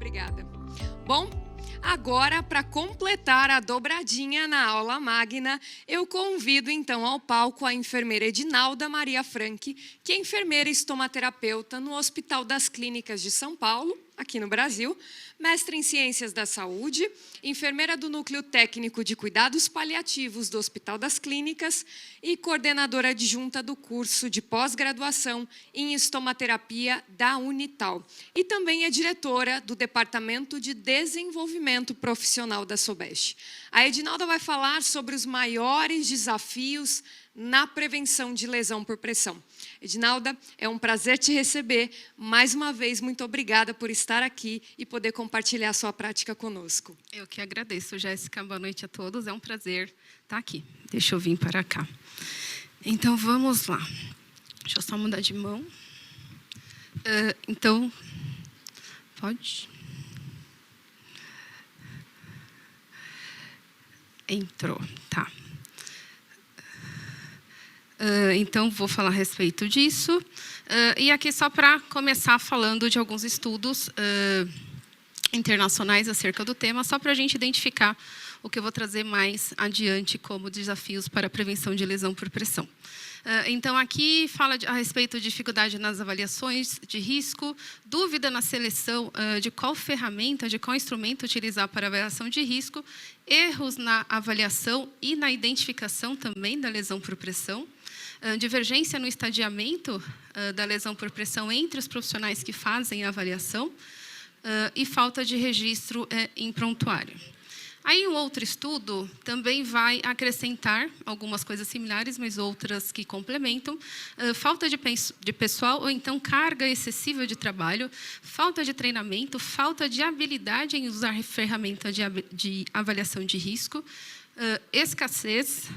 Obrigada. Bom, agora, para completar a dobradinha na aula magna, eu convido então ao palco a enfermeira Edinalda Maria Franchi, que é enfermeira estomaterapeuta no Hospital das Clínicas de São Paulo, aqui no Brasil, mestre em Ciências da Saúde, enfermeira do Núcleo Técnico de Cuidados Paliativos do Hospital das Clínicas e coordenadora adjunta do curso de pós-graduação em estomaterapia da Unital. E também é diretora do Departamento de Desenvolvimento Profissional da SOBEST. A Edinalda vai falar sobre os maiores desafios na prevenção de lesão por pressão. Edinalda, é um prazer te receber. Mais uma vez, muito obrigada por estar aqui e poder compartilhar a sua prática conosco. Eu que agradeço, Jéssica. Boa noite a todos. É um prazer estar aqui. Deixa eu vir para cá. Então, vamos lá. Deixa eu só mudar de mão. Então, pode? Entrou, tá. Então, vou falar a respeito disso. E aqui só para começar falando de alguns estudos internacionais acerca do tema, só para a gente identificar o que eu vou trazer mais adiante como desafios para a prevenção de lesão por pressão. Então, aqui fala a respeito de dificuldade nas avaliações de risco, dúvida na seleção de qual ferramenta, de qual instrumento utilizar para avaliação de risco, erros na avaliação e na identificação também da lesão por pressão, divergência no estadiamento da lesão por pressão entre os profissionais que fazem a avaliação e falta de registro em prontuário. Aí, um outro estudo também vai acrescentar algumas coisas similares, mas outras que complementam. Falta de pessoal, ou então carga excessiva de trabalho, falta de treinamento, falta de habilidade em usar ferramenta de avaliação de risco, escassez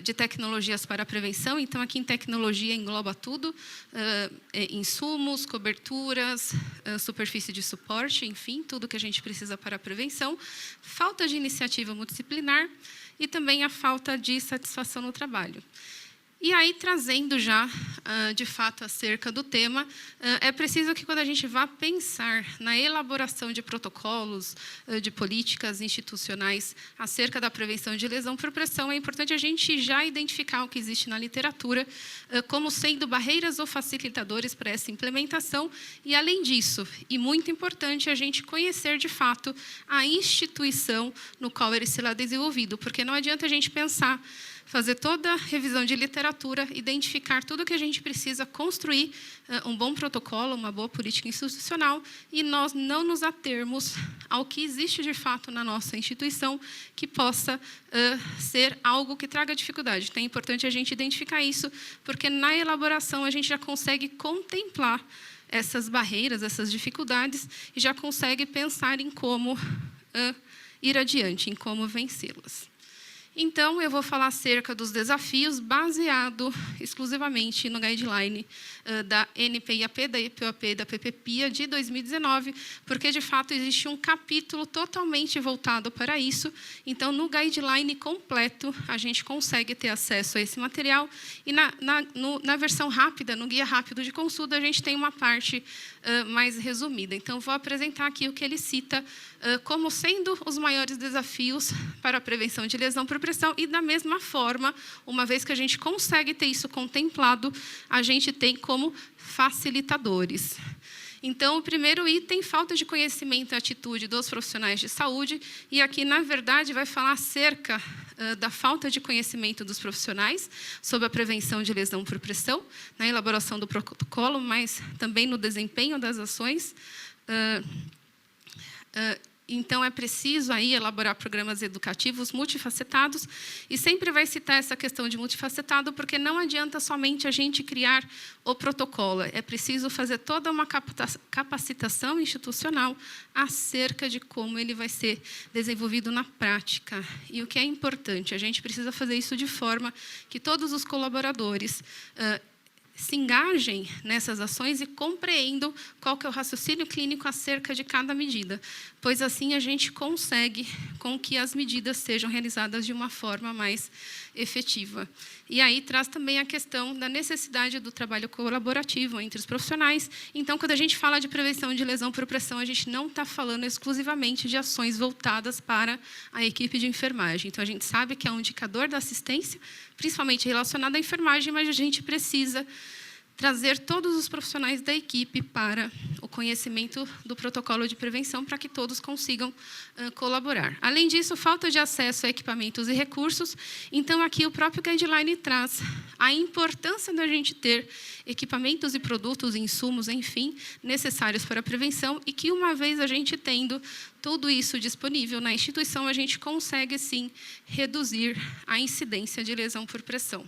de tecnologias para a prevenção. Então, aqui em tecnologia engloba tudo, insumos, coberturas, superfície de suporte, enfim, tudo que a gente precisa para a prevenção. Falta de iniciativa multidisciplinar e também a falta de satisfação no trabalho. E aí, trazendo já, de fato, acerca do tema, é preciso que, quando a gente vá pensar na elaboração de protocolos, de políticas institucionais acerca da prevenção de lesão por pressão, é importante a gente já identificar o que existe na literatura como sendo barreiras ou facilitadores para essa implementação. E, além disso, e muito importante, a gente conhecer, de fato, a instituição no qual ele será desenvolvido, porque não adianta a gente pensar, fazer toda a revisão de literatura, identificar tudo o que a gente precisa construir um bom protocolo, uma boa política institucional, e nós não nos atermos ao que existe de fato na nossa instituição que possa ser algo que traga dificuldade. Então, é importante a gente identificar isso, porque na elaboração a gente já consegue contemplar essas barreiras, essas dificuldades, e já consegue pensar em como ir adiante, em como vencê-las. Então, eu vou falar acerca dos desafios baseado exclusivamente no guideline da NPIAP, da EPOAP e da PPPIA de 2019, porque, de fato, existe um capítulo totalmente voltado para isso. Então, no guideline completo, a gente consegue ter acesso a esse material. E na versão rápida, no guia rápido de consulta, a gente tem uma parte mais resumida. Então, vou apresentar aqui o que ele cita como sendo os maiores desafios para a prevenção de lesão por pressão, e, da mesma forma, uma vez que a gente consegue ter isso contemplado, a gente tem como facilitadores. Então, o primeiro item, falta de conhecimento e atitude dos profissionais de saúde, e aqui, na verdade, vai falar acerca da falta de conhecimento dos profissionais sobre a prevenção de lesão por pressão, na elaboração do protocolo, mas também no desempenho das ações. Então, é preciso aí elaborar programas educativos multifacetados, e sempre vai citar essa questão de multifacetado, porque não adianta somente a gente criar o protocolo, é preciso fazer toda uma capacitação institucional acerca de como ele vai ser desenvolvido na prática. E o que é importante, a gente precisa fazer isso de forma que todos os colaboradores se engajem nessas ações e compreendam qual que é o raciocínio clínico acerca de cada medida, pois assim a gente consegue com que as medidas sejam realizadas de uma forma mais efetiva. E aí traz também a questão da necessidade do trabalho colaborativo entre os profissionais. Então, quando a gente fala de prevenção de lesão por pressão, a gente não está falando exclusivamente de ações voltadas para a equipe de enfermagem. Então, a gente sabe que é um indicador da assistência, principalmente relacionado à enfermagem, mas a gente precisa trazer todos os profissionais da equipe para o conhecimento do protocolo de prevenção, para que todos consigam colaborar. Além disso, falta de acesso a equipamentos e recursos. Então, aqui o próprio guideline traz a importância da gente ter equipamentos e produtos, insumos, enfim, necessários para a prevenção, e que, uma vez a gente tendo tudo isso disponível na instituição, a gente consegue, sim, reduzir a incidência de lesão por pressão.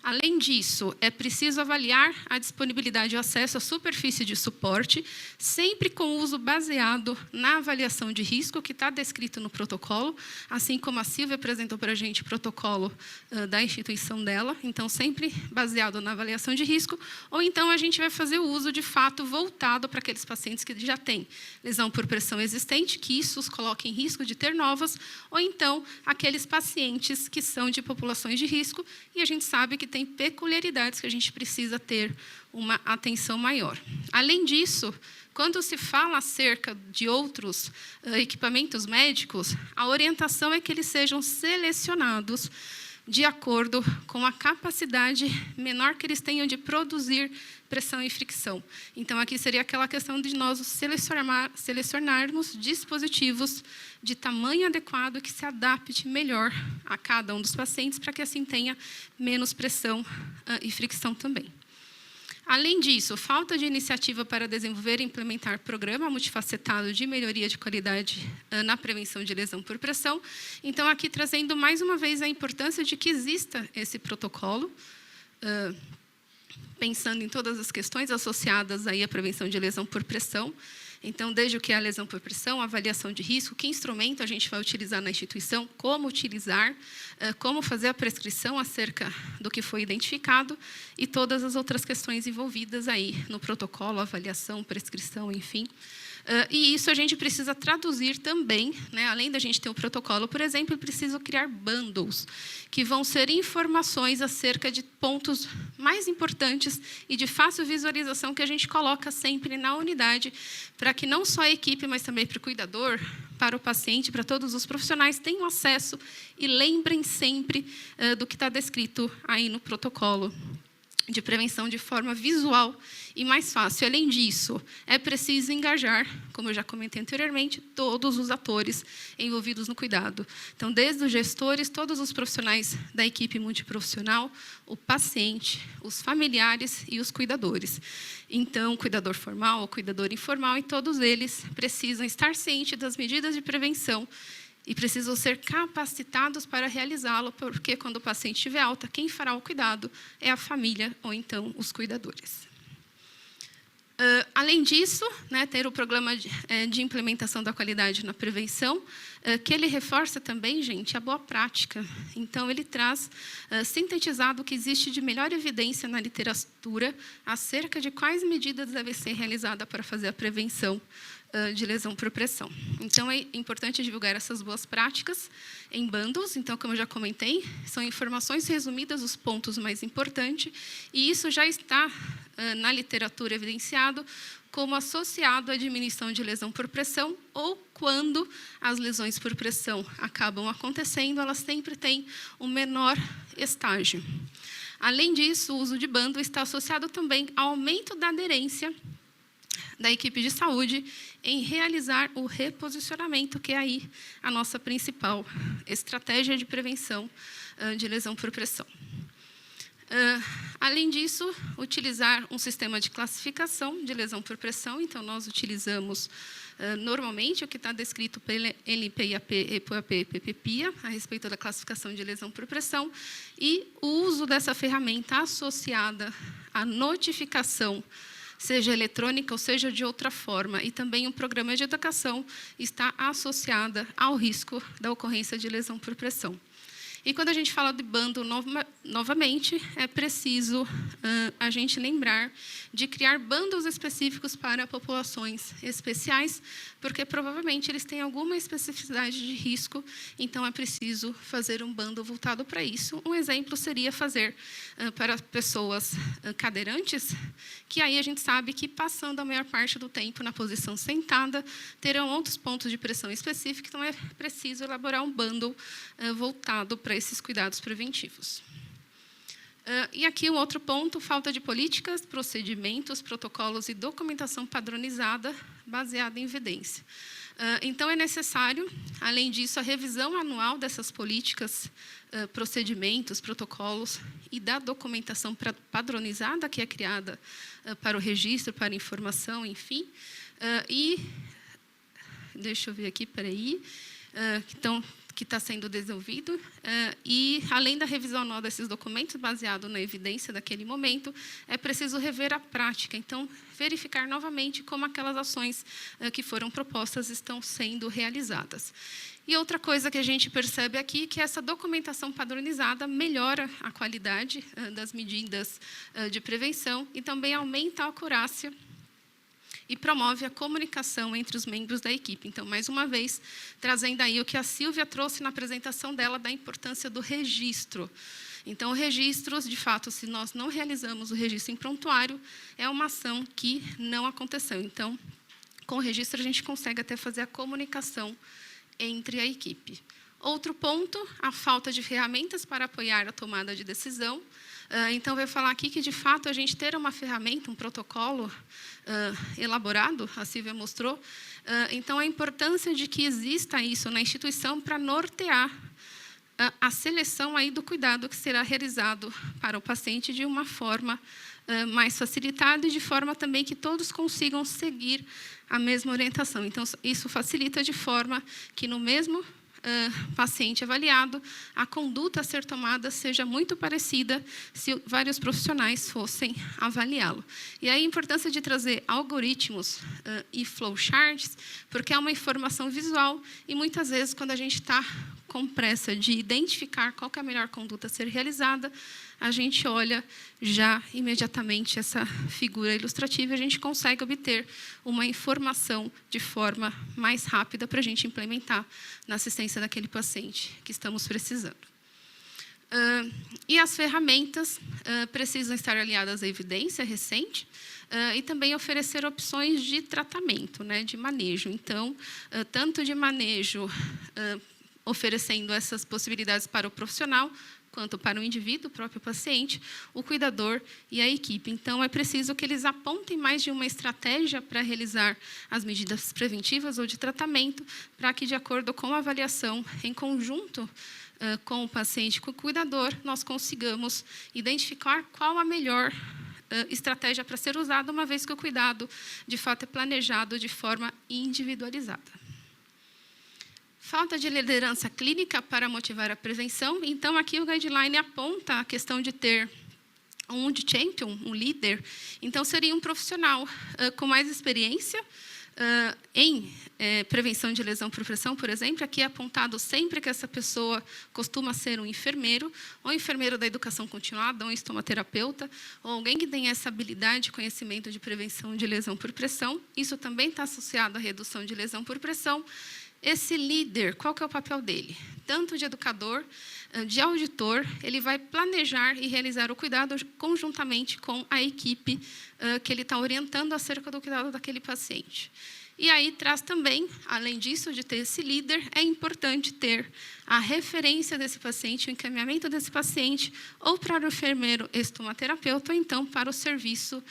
Além disso, é preciso avaliar a disponibilidade e acesso à superfície de suporte, sempre com uso baseado na avaliação de risco, que está descrito no protocolo, assim como a Silvia apresentou para a gente o protocolo da instituição dela, então sempre baseado na avaliação de risco, ou então a gente vai fazer o uso, de fato, voltado para aqueles pacientes que já têm lesão por pressão existente, que isso os coloca em risco de ter novas, ou então aqueles pacientes que são de populações de risco, e a gente sabe que tem peculiaridades que a gente precisa ter uma atenção maior. Além disso, quando se fala acerca de outros equipamentos médicos, a orientação é que eles sejam selecionados de acordo com a capacidade menor que eles tenham de produzir pressão e fricção. Então, aqui seria aquela questão de nós selecionarmos dispositivos de tamanho adequado que se adapte melhor a cada um dos pacientes, para que assim tenha menos pressão e fricção também. Além disso, falta de iniciativa para desenvolver e implementar programa multifacetado de melhoria de qualidade na prevenção de lesão por pressão. Então, aqui trazendo mais uma vez a importância de que exista esse protocolo, pensando em todas as questões associadas aí à prevenção de lesão por pressão. Então, desde o que é a lesão por pressão, a avaliação de risco, que instrumento a gente vai utilizar na instituição, como utilizar, como fazer a prescrição acerca do que foi identificado e todas as outras questões envolvidas aí no protocolo, avaliação, prescrição, enfim. E isso a gente precisa traduzir também, né? Além da gente ter o protocolo, por exemplo, eu preciso criar bundles, que vão ser informações acerca de pontos mais importantes e de fácil visualização que a gente coloca sempre na unidade, para que não só a equipe, mas também para o cuidador, para o paciente, para todos os profissionais tenham acesso e lembrem sempre do que está descrito aí no protocolo de prevenção de forma visual e mais fácil. Além disso, é preciso engajar, como eu já comentei anteriormente, todos os atores envolvidos no cuidado. Então, desde os gestores, todos os profissionais da equipe multiprofissional, o paciente, os familiares e os cuidadores. Então, o cuidador formal, o cuidador informal, e todos eles precisam estar cientes das medidas de prevenção e precisam ser capacitados para realizá-lo, porque quando o paciente estiver alta, quem fará o cuidado é a família ou então os cuidadores. Além disso, né, ter o programa de implementação da qualidade na prevenção, que ele reforça também, gente, a boa prática. Então, ele traz sintetizado o que existe de melhor evidência na literatura acerca de quais medidas devem ser realizadas para fazer a prevenção de lesão por pressão. Então, é importante divulgar essas boas práticas em bundles. Então, como eu já comentei, são informações resumidas, os pontos mais importantes, e isso já está na literatura evidenciado como associado à diminuição de lesão por pressão, ou quando as lesões por pressão acabam acontecendo, elas sempre têm um menor estágio. Além disso, o uso de bundle está associado também ao aumento da aderência da equipe de saúde em realizar o reposicionamento, que é aí a nossa principal estratégia de prevenção de lesão por pressão. Além disso, utilizar um sistema de classificação de lesão por pressão. Então, nós utilizamos normalmente o que está descrito pela NPIAP, EPOAP e PPPIA, a respeito da classificação de lesão por pressão, e o uso dessa ferramenta associada à notificação, seja eletrônica ou seja de outra forma, e também um programa de educação está associada ao risco da ocorrência de lesão por pressão. E quando a gente fala de bundle novamente, é preciso a gente lembrar de criar bundles específicos para populações especiais, porque provavelmente eles têm alguma especificidade de risco, então é preciso fazer um bundle voltado para isso. Um exemplo seria fazer para pessoas cadeirantes, que aí a gente sabe que passando a maior parte do tempo na posição sentada, terão outros pontos de pressão específicos, então é preciso elaborar um bundle voltado para esses cuidados preventivos. E aqui um outro ponto, falta de políticas, procedimentos, protocolos e documentação padronizada baseada em evidência. Então, é necessário, além disso, a revisão anual dessas políticas, procedimentos, protocolos e da documentação padronizada que é criada para o registro, para a informação, enfim. E, deixa eu ver aqui, peraí. Então, que está sendo desenvolvido, e, além da revisão anual desses documentos, baseado na evidência daquele momento, é preciso rever a prática. Então, verificar novamente como aquelas ações que foram propostas estão sendo realizadas. E outra coisa que a gente percebe aqui é que essa documentação padronizada melhora a qualidade das medidas de prevenção e também aumenta a acurácia e promove a comunicação entre os membros da equipe. Então, mais uma vez, trazendo aí o que a Silvia trouxe na apresentação dela da importância do registro. Então, registros, de fato, se nós não realizamos o registro em prontuário, é uma ação que não aconteceu. Então, com o registro, a gente consegue até fazer a comunicação entre a equipe. Outro ponto, a falta de ferramentas para apoiar a tomada de decisão. Então, eu vou falar aqui que, de fato, a gente ter uma ferramenta, um protocolo elaborado, a Silvia mostrou, então, a importância de que exista isso na instituição para nortear a seleção aí do cuidado que será realizado para o paciente de uma forma mais facilitada e de forma também que todos consigam seguir a mesma orientação. Então, isso facilita de forma que no mesmo paciente avaliado, a conduta a ser tomada seja muito parecida se vários profissionais fossem avaliá-lo. E aí a importância de trazer algoritmos e flowcharts, porque é uma informação visual e muitas vezes quando a gente está com pressa de identificar qual que é a melhor conduta a ser realizada, a gente olha já imediatamente essa figura ilustrativa e a gente consegue obter uma informação de forma mais rápida para a gente implementar na assistência daquele paciente que estamos precisando. E as ferramentas precisam estar aliadas à evidência recente e também oferecer opções de tratamento, né, de manejo. Então, tanto de manejo oferecendo essas possibilidades para o profissional, quanto para o indivíduo, o próprio paciente, o cuidador e a equipe. Então, é preciso que eles apontem mais de uma estratégia para realizar as medidas preventivas ou de tratamento, para que, de acordo com a avaliação em conjunto com o paciente e com o cuidador, nós consigamos identificar qual a melhor estratégia para ser usada, uma vez que o cuidado, de fato, é planejado de forma individualizada. Falta de liderança clínica para motivar a prevenção. Então, aqui o guideline aponta a questão de ter um champion, um líder. Então, seria um profissional com mais experiência em prevenção de lesão por pressão, por exemplo. Aqui é apontado sempre que essa pessoa costuma ser um enfermeiro, ou enfermeiro da educação continuada, ou um estomaterapeuta, ou alguém que tem essa habilidade e conhecimento de prevenção de lesão por pressão. Isso também está associado à redução de lesão por pressão. Esse líder, qual que é o papel dele? Tanto de educador, de auditor, ele vai planejar e realizar o cuidado conjuntamente com a equipe que ele está orientando acerca do cuidado daquele paciente. E aí traz também, além disso, de ter esse líder, é importante ter a referência desse paciente, o encaminhamento desse paciente, ou para o enfermeiro estomaterapeuta, ou então para o serviço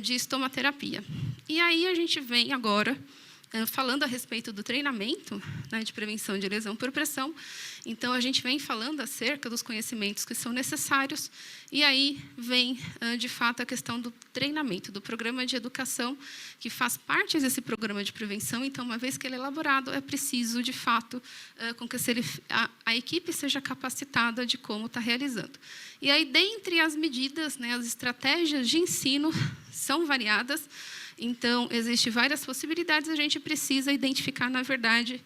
de estomaterapia. E aí a gente vem agora falando a respeito do treinamento, né, de prevenção de lesão por pressão. Então, a gente vem falando acerca dos conhecimentos que são necessários, e aí vem, de fato, a questão do treinamento, do programa de educação, que faz parte desse programa de prevenção. Então, uma vez que ele é elaborado, é preciso, de fato, com que a equipe seja capacitada de como está realizando. E aí, dentre as medidas, né, as estratégias de ensino são variadas. Então, existem várias possibilidades, a gente precisa identificar, na verdade,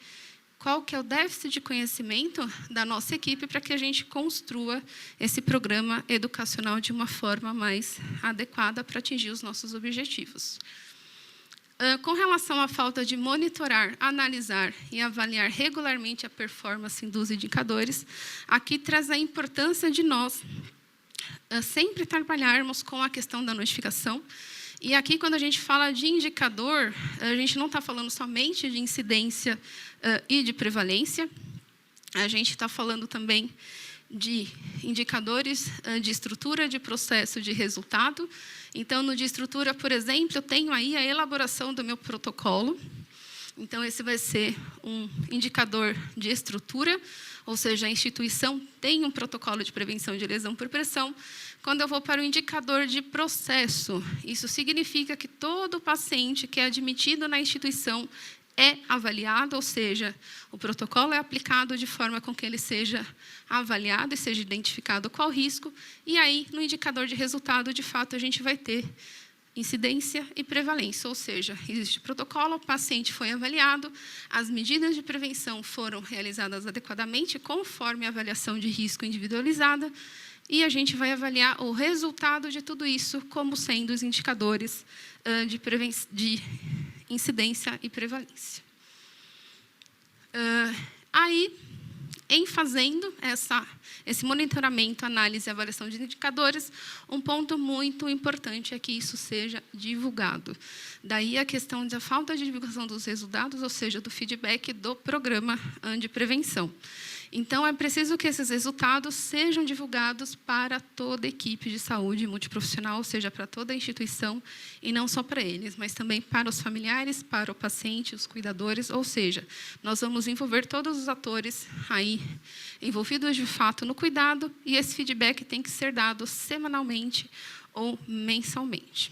qual que é o déficit de conhecimento da nossa equipe para que a gente construa esse programa educacional de uma forma mais adequada para atingir os nossos objetivos. Com relação à falta de monitorar, analisar e avaliar regularmente a performance dos indicadores, aqui traz a importância de nós sempre trabalharmos com a questão da notificação. E aqui, quando a gente fala de indicador, a gente não está falando somente de incidência e de prevalência, a gente está falando também de indicadores de estrutura, de processo, de resultado. Então, no de estrutura, por exemplo, eu tenho aí a elaboração do meu protocolo. Então, esse vai ser um indicador de estrutura, ou seja, a instituição tem um protocolo de prevenção de lesão por pressão. Quando eu vou para o indicador de processo, isso significa que todo paciente que é admitido na instituição é avaliado, ou seja, o protocolo é aplicado de forma com que ele seja avaliado e seja identificado qual o risco. E aí, no indicador de resultado, de fato, a gente vai ter incidência e prevalência, ou seja, existe protocolo, o paciente foi avaliado, as medidas de prevenção foram realizadas adequadamente, conforme a avaliação de risco individualizada, e a gente vai avaliar o resultado de tudo isso como sendo os indicadores de incidência e prevalência. Aí, em fazendo esse monitoramento, análise e avaliação de indicadores, um ponto muito importante é que isso seja divulgado. Daí a questão da falta de divulgação dos resultados, ou seja, do feedback do programa de prevenção. Então, é preciso que esses resultados sejam divulgados para toda a equipe de saúde multiprofissional, ou seja, para toda a instituição, e não só para eles, mas também para os familiares, para o paciente, os cuidadores, ou seja, nós vamos envolver todos os atores aí envolvidos de fato no cuidado, e esse feedback tem que ser dado semanalmente ou mensalmente.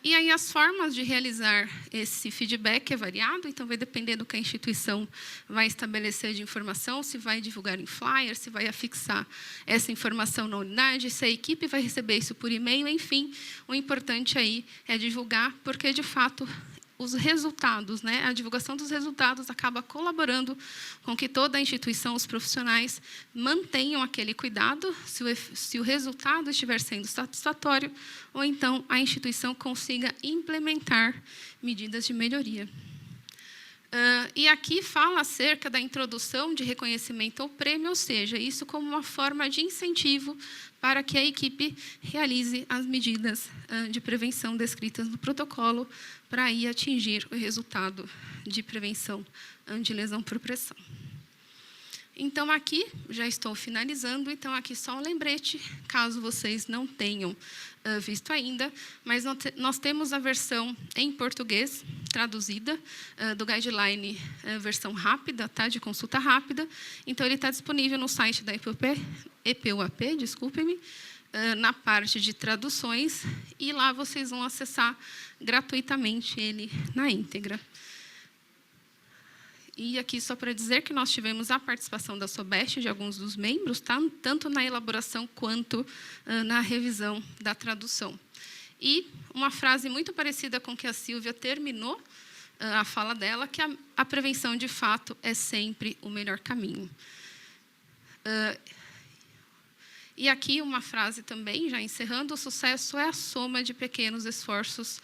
E aí as formas de realizar esse feedback é variado, então vai depender do que a instituição vai estabelecer de informação, se vai divulgar em flyer, se vai afixar essa informação na unidade, se a equipe vai receber isso por e-mail, enfim, o importante aí é divulgar, porque de fato os resultados, né, a divulgação dos resultados acaba colaborando com que toda a instituição, os profissionais, mantenham aquele cuidado, se o resultado estiver sendo satisfatório, ou então a instituição consiga implementar medidas de melhoria. E aqui fala acerca da introdução de reconhecimento ou prêmio, ou seja, isso como uma forma de incentivo para que a equipe realize as medidas de prevenção descritas no protocolo para aí atingir o resultado de prevenção de lesão por pressão. Então, aqui, já estou finalizando, então aqui só um lembrete, caso vocês não tenham visto ainda, mas nós temos a versão em português, traduzida, do guideline, versão rápida, tá, de consulta rápida. Então, ele está disponível no site da EPUAP, desculpem-me, na parte de traduções, e lá vocês vão acessar gratuitamente ele na íntegra. E aqui só para dizer que nós tivemos a participação da SOBEST, de alguns dos membros, tá? Tanto na elaboração quanto na revisão da tradução. E uma frase muito parecida com que a Silvia terminou a fala dela, que a prevenção, de fato, é sempre o melhor caminho. E aqui uma frase também, já encerrando: o sucesso é a soma de pequenos esforços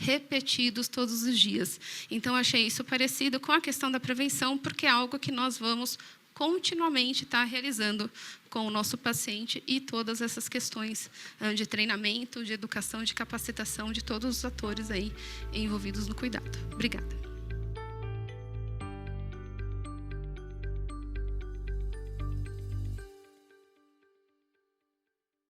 repetidos todos os dias. Então, achei isso parecido com a questão da prevenção, porque é algo que nós vamos continuamente estar realizando com o nosso paciente, e todas essas questões de treinamento, de educação, de capacitação de todos os atores aí envolvidos no cuidado. Obrigada.